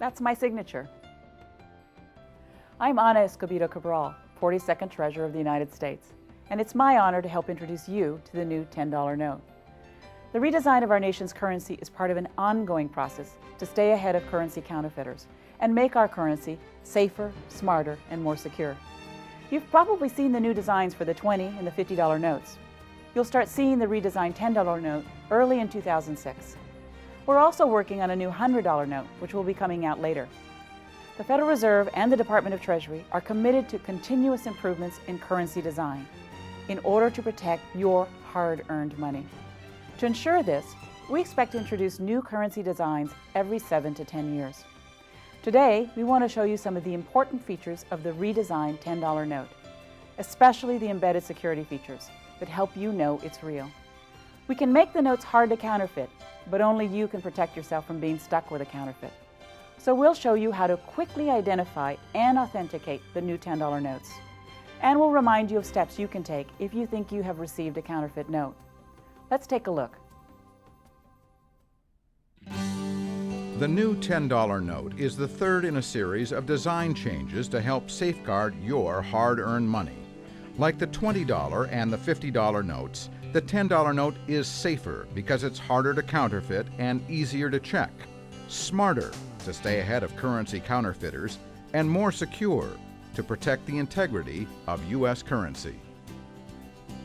That's my signature. I'm Ana Escobedo Cabral, 42nd Treasurer of the United States, and it's my honor to help introduce you to the new $10 note. The redesign of our nation's currency is part of an ongoing process to stay ahead of currency counterfeiters and make our currency safer, smarter, and more secure. You've probably seen the new designs for the $20 and the $50 notes. You'll start seeing the redesigned $10 note early in 2006. We're also working on a new $100 note, which will be coming out later. The Federal Reserve and the Department of Treasury are committed to continuous improvements in currency design in order to protect your hard-earned money. To ensure this, we expect to introduce new currency designs every 7 to 10 years. Today, we want to show you some of the important features of the redesigned $10 note, especially the embedded security features that help you know it's real. We can make the notes hard to counterfeit, but only you can protect yourself from being stuck with a counterfeit. So we'll show you how to quickly identify and authenticate the new $10 notes. And we'll remind you of steps you can take if you think you have received a counterfeit note. Let's take a look. The new $10 note is the third in a series of design changes to help safeguard your hard-earned money. Like the $20 and the $50 notes, the $10 note is safer because it's harder to counterfeit and easier to check, smarter to stay ahead of currency counterfeiters, and more secure to protect the integrity of U.S. currency.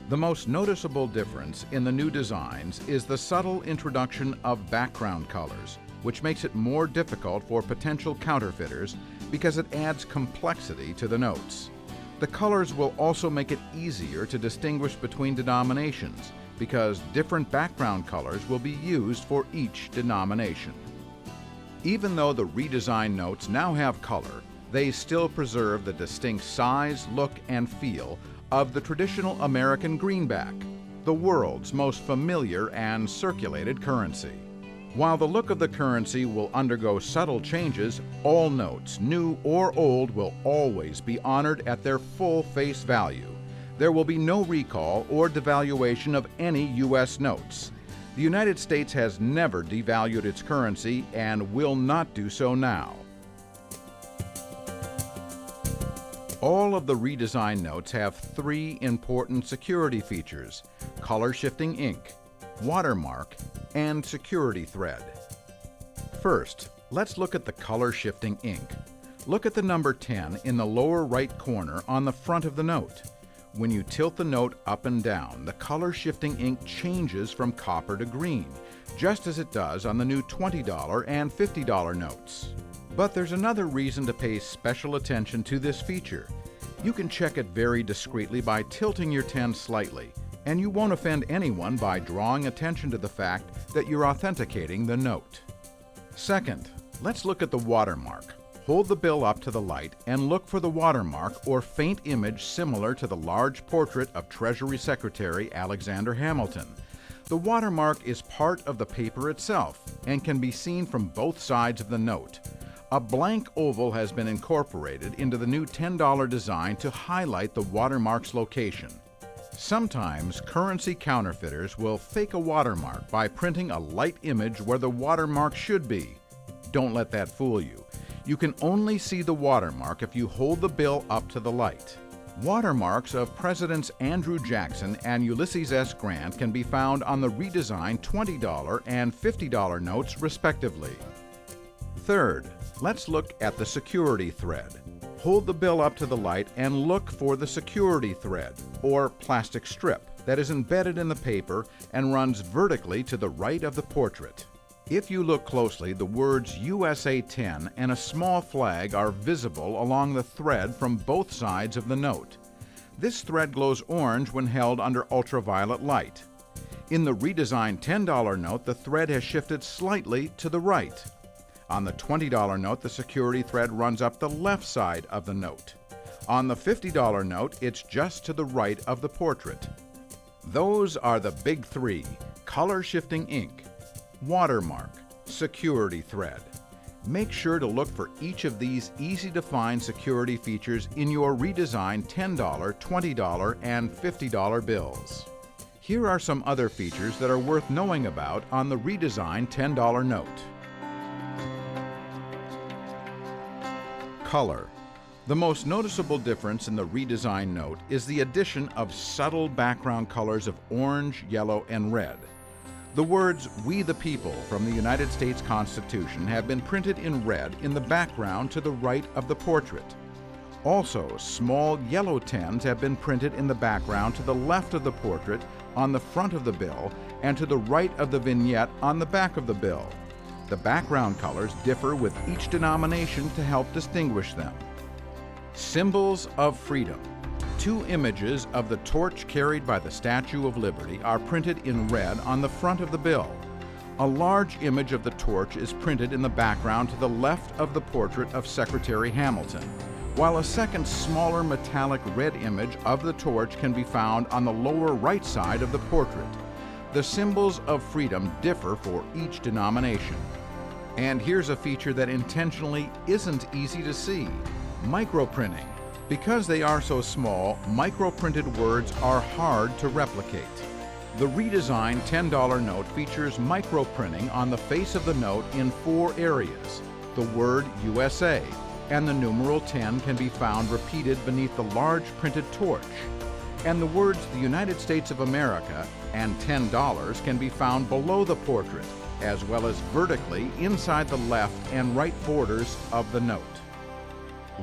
The most noticeable difference in the new designs is the subtle introduction of background colors, which makes it more difficult for potential counterfeiters because it adds complexity to the notes. The colors will also make it easier to distinguish between denominations because different background colors will be used for each denomination. Even though the redesigned notes now have color, they still preserve the distinct size, look, and feel of the traditional American greenback, the world's most familiar and circulated currency. While the look of the currency will undergo subtle changes, all notes, new or old, will always be honored at their full face value. There will be no recall or devaluation of any U.S. notes. The United States has never devalued its currency and will not do so now. All of the redesigned notes have three important security features: color-shifting ink, watermark, and security thread. First, let's look at the color-shifting ink. Look at the number 10 in the lower right corner on the front of the note. When you tilt the note up and down, the color-shifting ink changes from copper to green, just as it does on the new $20 and $50 notes. But there's another reason to pay special attention to this feature. You can check it very discreetly by tilting your 10 slightly, and you won't offend anyone by drawing attention to the fact that you're authenticating the note. Second, let's look at the watermark. Hold the bill up to the light and look for the watermark or faint image similar to the large portrait of Treasury Secretary Alexander Hamilton. The watermark is part of the paper itself and can be seen from both sides of the note. A blank oval has been incorporated into the new $10 design to highlight the watermark's location. Sometimes currency counterfeiters will fake a watermark by printing a light image where the watermark should be. Don't let that fool you. You can only see the watermark if you hold the bill up to the light. Watermarks of Presidents Andrew Jackson and Ulysses S. Grant can be found on the redesigned $20 and $50 notes, respectively. Third, let's look at the security thread. Hold the bill up to the light and look for the security thread, or plastic strip, that is embedded in the paper and runs vertically to the right of the portrait. If you look closely, the words USA 10 and a small flag are visible along the thread from both sides of the note. This thread glows orange when held under ultraviolet light. In the redesigned $10 note, the thread has shifted slightly to the right. On the $20 note, the security thread runs up the left side of the note. On the $50 note, it's just to the right of the portrait. Those are the big three: color-shifting ink, watermark, security thread. Make sure to look for each of these easy-to-find security features in your redesigned $10, $20, and $50 bills. Here are some other features that are worth knowing about on the redesigned $10 note. Color. The most noticeable difference in the redesigned note is the addition of subtle background colors of orange, yellow, and red. The words "We the People" from the United States Constitution have been printed in red in the background to the right of the portrait. Also, small yellow 10s have been printed in the background to the left of the portrait on the front of the bill and to the right of the vignette on the back of the bill. The background colors differ with each denomination to help distinguish them. Symbols of freedom. Two images of the torch carried by the Statue of Liberty are printed in red on the front of the bill. A large image of the torch is printed in the background to the left of the portrait of Secretary Hamilton, while a second smaller metallic red image of the torch can be found on the lower right side of the portrait. The symbols of freedom differ for each denomination. And here's a feature that intentionally isn't easy to see: microprinting. Because they are so small, microprinted words are hard to replicate. The redesigned $10 note features microprinting on the face of the note in 4 areas. The word USA and the numeral 10 can be found repeated beneath the large printed torch. And the words "the United States of America" and $10 can be found below the portrait, as well as vertically inside the left and right borders of the note.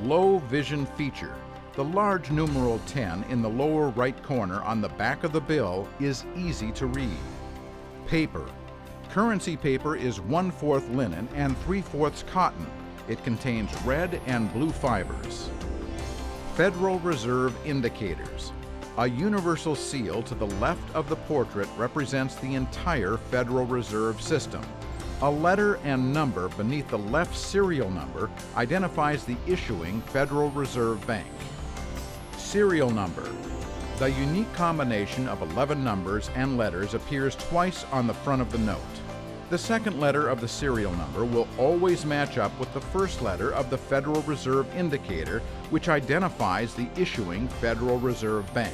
Low vision feature. The large numeral 10 in the lower right corner on the back of the bill is easy to read. Paper. Currency paper is 1/4 linen and 3/4 cotton. It contains red and blue fibers. Federal Reserve indicators. A universal seal to the left of the portrait represents the entire Federal Reserve System. A letter and number beneath the left serial number identifies the issuing Federal Reserve Bank. Serial number. The unique combination of 11 numbers and letters appears twice on the front of the note. The second letter of the serial number will always match up with the first letter of the Federal Reserve indicator, which identifies the issuing Federal Reserve Bank.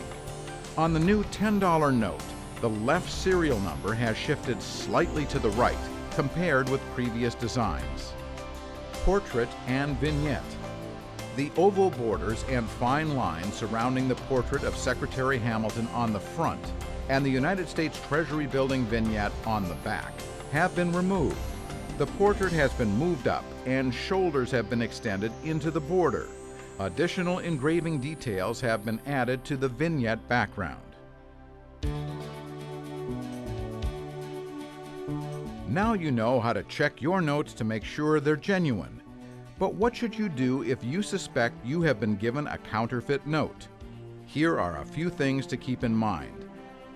On the new $10 note, the left serial number has shifted slightly to the right compared with previous designs. Portrait and vignette. The oval borders and fine lines surrounding the portrait of Secretary Hamilton on the front and the United States Treasury Building vignette on the back have been removed. The portrait has been moved up and shoulders have been extended into the border. Additional engraving details have been added to the vignette background. Now you know how to check your notes to make sure they're genuine. But what should you do if you suspect you have been given a counterfeit note? Here are a few things to keep in mind.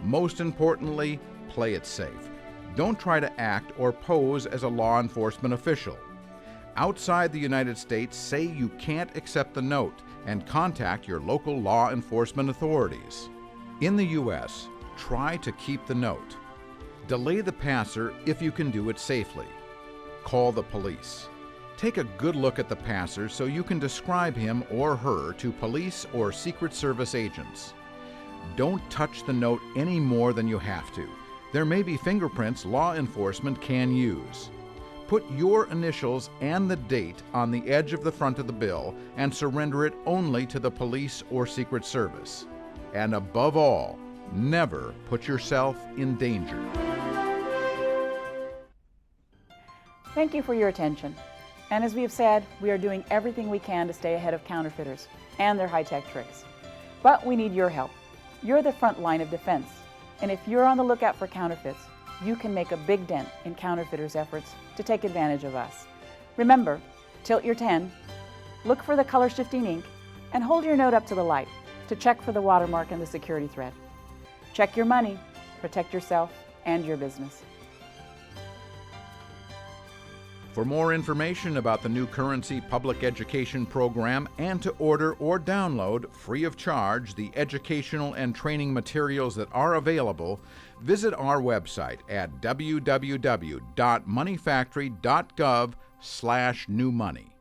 Most importantly, play it safe. Don't try to act or pose as a law enforcement official. Outside the United States, say you can't accept the note and contact your local law enforcement authorities. In the U.S., try to keep the note. Delay the passer if you can do it safely. Call the police. Take a good look at the passer so you can describe him or her to police or Secret Service agents. Don't touch the note any more than you have to. There may be fingerprints law enforcement can use. Put your initials and the date on the edge of the front of the bill and surrender it only to the police or Secret Service. And above all, never put yourself in danger. Thank you for your attention. And as we have said, we are doing everything we can to stay ahead of counterfeiters and their high-tech tricks. But we need your help. You're the front line of defense. And if you're on the lookout for counterfeits, you can make a big dent in counterfeiters' efforts to take advantage of us. Remember, tilt your 10, look for the color-shifting ink, and hold your note up to the light to check for the watermark and the security thread. Check your money, protect yourself and your business. For more information about the new Currency Public Education Program and to order or download free of charge the educational and training materials that are available, visit our website at www.moneyfactory.gov/newmoney.